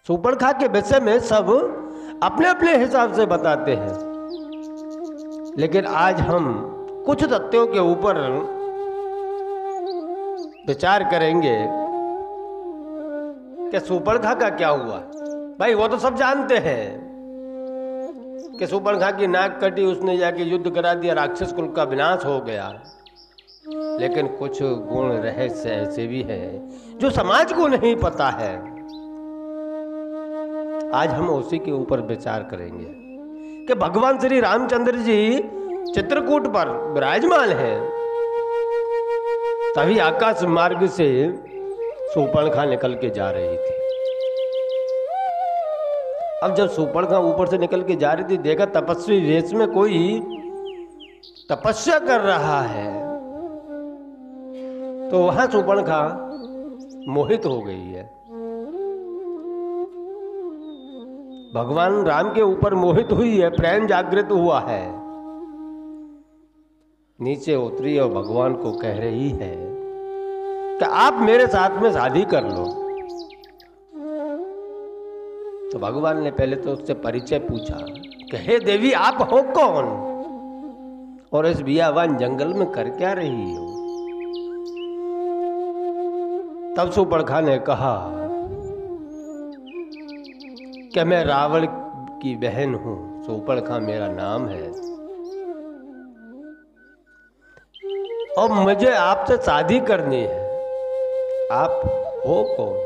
सुपर्णखा के विषय में सब अपने अपने हिसाब से बताते हैं, लेकिन आज हम कुछ तथ्यों के ऊपर विचार करेंगे कि सुपर्णखा का क्या हुआ। भाई वो तो सब जानते हैं कि सुपर्णखा की नाक कटी, उसने जाके युद्ध करा दिया, राक्षस कुल का विनाश हो गया। लेकिन कुछ गुण रहस्य ऐसे भी हैं जो समाज को नहीं पता है। आज हम उसी के ऊपर विचार करेंगे कि भगवान श्री रामचंद्र जी चित्रकूट पर विराजमान हैं, तभी आकाश मार्ग से सुपर्णखा निकल के जा रही थी। अब जब सुपर्णखा ऊपर से निकल के जा रही थी, देखा तपस्वी वेश में कोई तपस्या कर रहा है, तो वहां सुपर्णखा मोहित हो गई है। भगवान राम के ऊपर मोहित हुई है, प्रेम जागृत हुआ है। नीचे उतरी और भगवान को कह रही है कि आप मेरे साथ में शादी कर लो। तो भगवान ने पहले तो उससे परिचय पूछा कि हे देवी, आप हो कौन और इस बियावान जंगल में कर क्या रही हो। तब सुपर्णखा ने कहा कि मैं रावण की बहन हूं, सुपर्णखा मेरा नाम है, और मुझे आपसे शादी करनी है। आप हो कौन,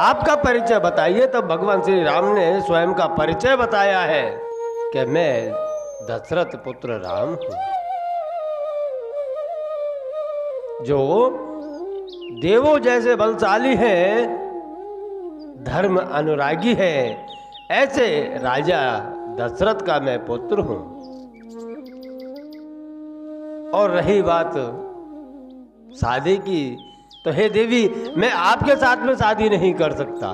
आपका परिचय बताइए। तब भगवान श्री राम ने स्वयं का परिचय बताया है कि मैं दशरथ पुत्र राम हूं, जो देवों जैसे बलशाली हैं, धर्म अनुरागी है, ऐसे राजा दशरथ का मैं पुत्र हूं। और रही बात शादी की, तो हे देवी, मैं आपके साथ में शादी नहीं कर सकता।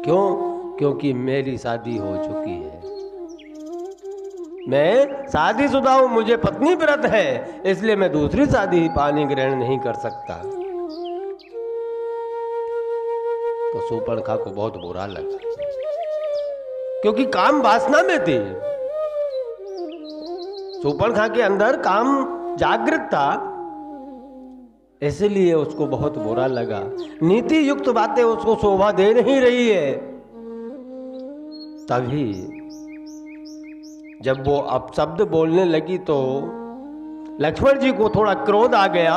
क्यों? क्योंकि मेरी शादी हो चुकी है, मैं शादीशुदा हूं, मुझे पत्नी व्रत है, इसलिए मैं दूसरी शादी पानी ग्रहण नहीं कर सकता। तो सुपर्णखा को बहुत बुरा लगा, क्योंकि काम वासना में थी। सुपर्णखा के अंदर काम जागृत था, इसलिए उसको बहुत बुरा लगा। नीति युक्त बातें उसको शोभा दे नहीं रही है। तभी जब वो अपशब्द बोलने लगी तो लक्ष्मण जी को थोड़ा क्रोध आ गया,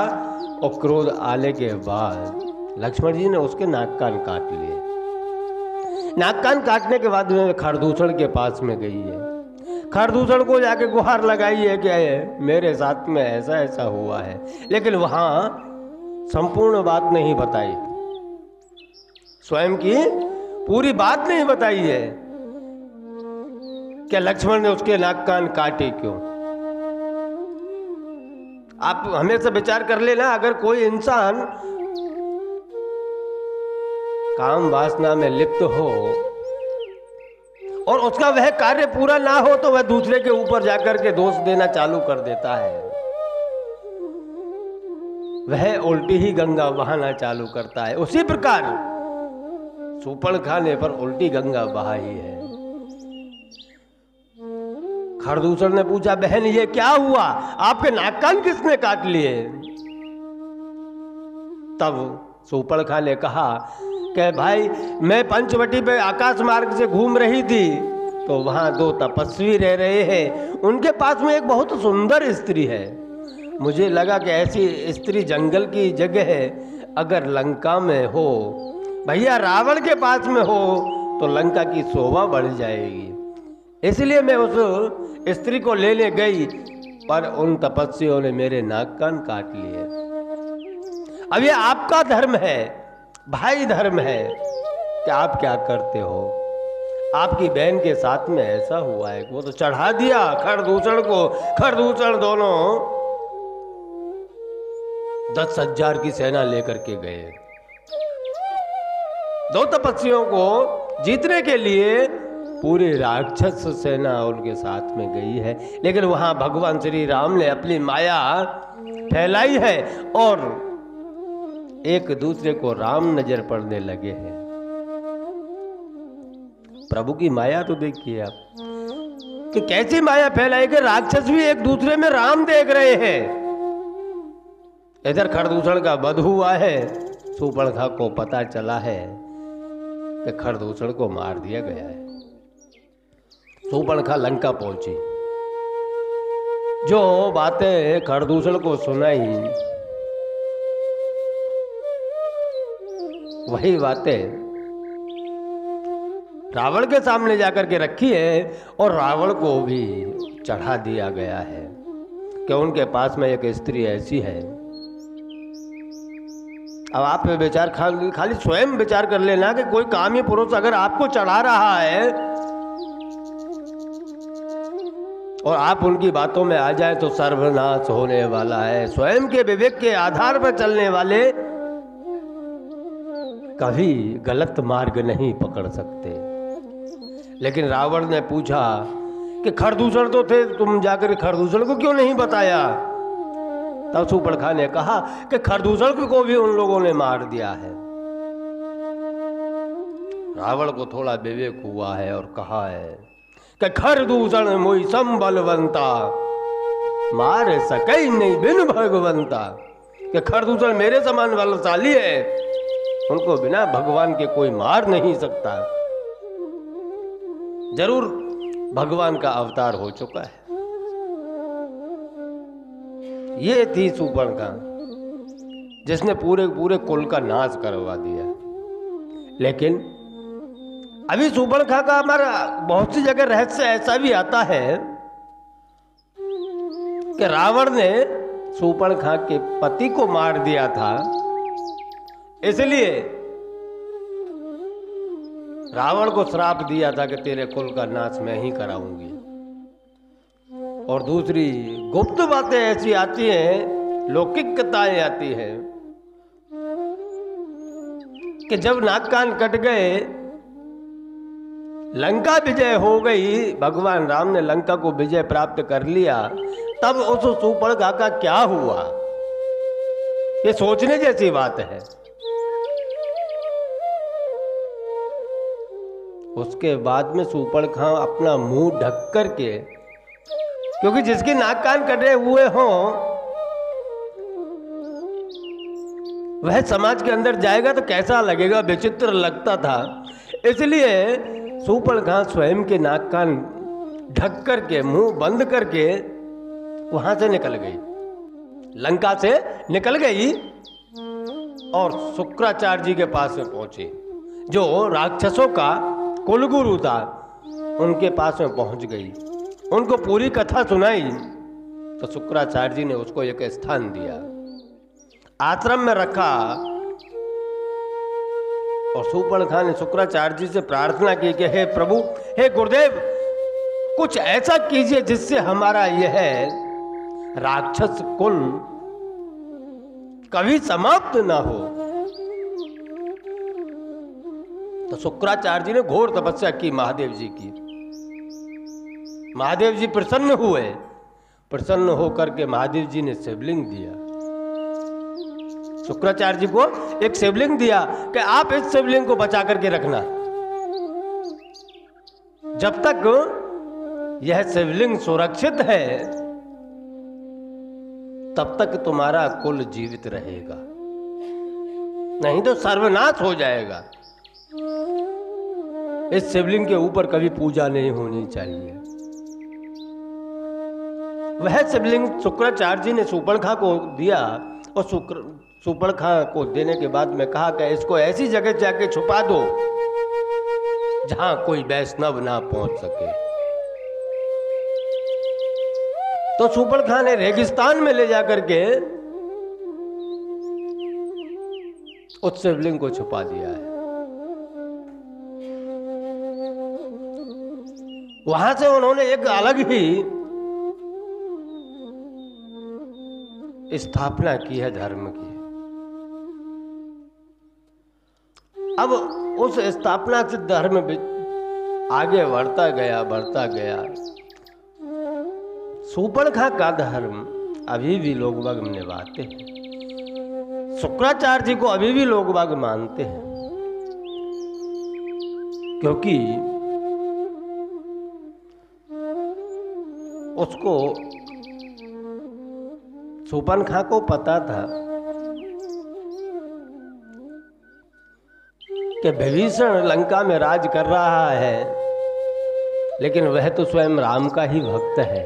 और क्रोध आने के बाद लक्ष्मण जी ने उसके नाक कान काट लिए। नाक कान काटने के बाद में खरदूषण के पास में गई है, खरदूषण को जाके गुहार लगाई है कि मेरे साथ में ऐसा ऐसा हुआ है। लेकिन वहां संपूर्ण बात नहीं बताई, स्वयं की पूरी बात नहीं बताई है कि लक्ष्मण ने उसके नाक कान काटे क्यों। आप हमेशा विचार कर लेना, अगर कोई इंसान काम वासना में लिप्त हो और उसका वह कार्य पूरा ना हो, तो वह दूसरे के ऊपर जाकर के दोष देना चालू कर देता है, वह उल्टी ही गंगा बहाना चालू करता है। उसी प्रकार सुपर्णखा ने पर उल्टी गंगा बहाई है। खरदूषण ने पूछा, बहन ये क्या हुआ, आपके नाक कान किसने काट लिए। तब सुपर्णखा ने कहा कि भाई, मैं पंचवटी पे आकाश मार्ग से घूम रही थी, तो वहां दो तपस्वी रह रहे हैं, उनके पास में एक बहुत सुंदर स्त्री है। मुझे लगा कि ऐसी स्त्री जंगल की जगह है, अगर लंका में हो, भैया रावण के पास में हो, तो लंका की शोभा बढ़ जाएगी। इसलिए मैं उस स्त्री को लेने गई, पर उन तपस्वियों ने मेरे नाक कान काट लिए। अब ये आपका धर्म है, भाई धर्म है कि आप क्या करते हो। आपकी बहन के साथ में ऐसा हुआ है, वो तो चढ़ा दिया खरदूषण को। खरदूषण दोनों 10,000 की सेना लेकर के गए। दो तपस्वियों को जीतने के लिए पूरी राक्षस सेना उनके साथ में गई है, लेकिन वहां भगवान श्री राम ने अपनी माया फैलाई है और एक दूसरे को राम नजर पड़ने लगे हैं। प्रभु की माया तो देखिए आप कि कैसी माया फैलाई कि राक्षस भी एक दूसरे में राम देख रहे हैं। इधर खरदूषण का वध हुआ है, शूर्पणखा को पता चला है कि खरदूषण को मार दिया गया है। शूर्पणखा लंका पहुंची, जो बातें खरदूषण को सुनाई वही बातें रावण के सामने जाकर के रखी है और रावण को भी चढ़ा दिया गया है कि उनके पास में एक स्त्री ऐसी है। अब आप विचार खाली स्वयं विचार कर लेना कि कोई कामी पुरुष अगर आपको चढ़ा रहा है और आप उनकी बातों में आ जाए तो सर्वनाश होने वाला है। स्वयं के विवेक के आधार पर चलने वाले कभी गलत मार्ग नहीं पकड़ सकते। लेकिन रावण ने पूछा कि खरदूषण तो थे, तुम जाकर खरदूषण को क्यों नहीं बताया? तब शूर्पणखा ने कहा कि खरदूषण को भी उन लोगों ने मार दिया है। रावण को थोड़ा विवेक हुआ है और कहा है कि खरदूषण मोई संबलवंता मार सके नहीं बिन भगवंता, कि खरदूषण मेरे समान बलशाली है, उनको बिना भगवान के कोई मार नहीं सकता। जरूर भगवान का अवतार हो चुका है। ये थी शूर्पणखा जिसने पूरे पूरे कुल का नाश करवा दिया। लेकिन अभी शूर्पणखा का हमारा बहुत सी जगह रहस्य ऐसा भी आता है कि रावण ने शूर्पणखा के पति को मार दिया था, इसलिए रावण को श्राप दिया था कि तेरे कुल का नाश मैं ही कराऊंगी। और दूसरी गुप्त बातें ऐसी आती हैं, लौकिक कथाएं आती हैं कि जब नाक कान कट गए, लंका विजय हो गई, भगवान राम ने लंका को विजय प्राप्त कर लिया, तब उस शूर्पणखा का क्या हुआ, ये सोचने जैसी बात है। उसके बाद में शूर्पणखा अपना मुंह ढक करके, क्योंकि जिसके नाक कान कटे हुए हों वह समाज के अंदर जाएगा तो कैसा लगेगा, विचित्र लगता था। इसलिए शूर्पणखा स्वयं के नाक कान ढक करके, मुंह बंद करके वहां से निकल गई, लंका से निकल गई और शुक्राचार्य जी के पास में पहुंची, जो राक्षसों का कुलगुरु था। उनके पास में पहुंच गई, उनको पूरी कथा सुनाई तो शुक्राचार्य जी ने उसको एक स्थान दिया, आश्रम में रखा। और शूर्पणखा ने शुक्राचार्य जी से प्रार्थना की कि हे प्रभु, हे गुरुदेव, कुछ ऐसा कीजिए जिससे हमारा यह राक्षस कुल कभी समाप्त ना हो। तो शुक्राचार्य जी ने घोर तपस्या की महादेव जी की। महादेव जी प्रसन्न हुए, प्रसन्न होकर के महादेव जी ने शिवलिंग दिया, शुक्राचार्य जी को एक शिवलिंग दिया कि आप इस शिवलिंग को बचा करके रखना, जब तक यह शिवलिंग सुरक्षित है तब तक तुम्हारा कुल जीवित रहेगा, नहीं तो सर्वनाश हो जाएगा। इस शिवलिंग के ऊपर कभी पूजा नहीं होनी चाहिए। वह शिवलिंग शुक्राचार्य जी ने शूर्पणखा को दिया और शूर्पणखा को देने के बाद में कहा कि इसको ऐसी जगह जाके छुपा दो जहां कोई वैष्णव ना पहुंच सके। तो शूर्पणखा ने रेगिस्तान में ले जाकर के उस शिवलिंग को छुपा दिया है। वहां से उन्होंने एक अलग ही स्थापना की है धर्म की। अब उस स्थापना से धर्म आगे बढ़ता गया। शूर्पणखा का धर्म अभी भी लोग निभाते हैं। शुक्राचार्य जी को अभी भी लोग बाग मानते हैं, क्योंकि उसको शूर्पणखा को पता था कि विभीषण लंका में राज कर रहा है, लेकिन वह तो स्वयं राम का ही भक्त है,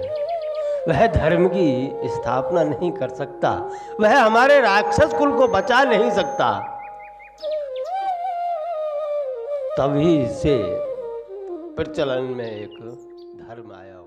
वह धर्म की स्थापना नहीं कर सकता, वह हमारे राक्षस कुल को बचा नहीं सकता। तभी से प्रचलन में एक धर्म आया।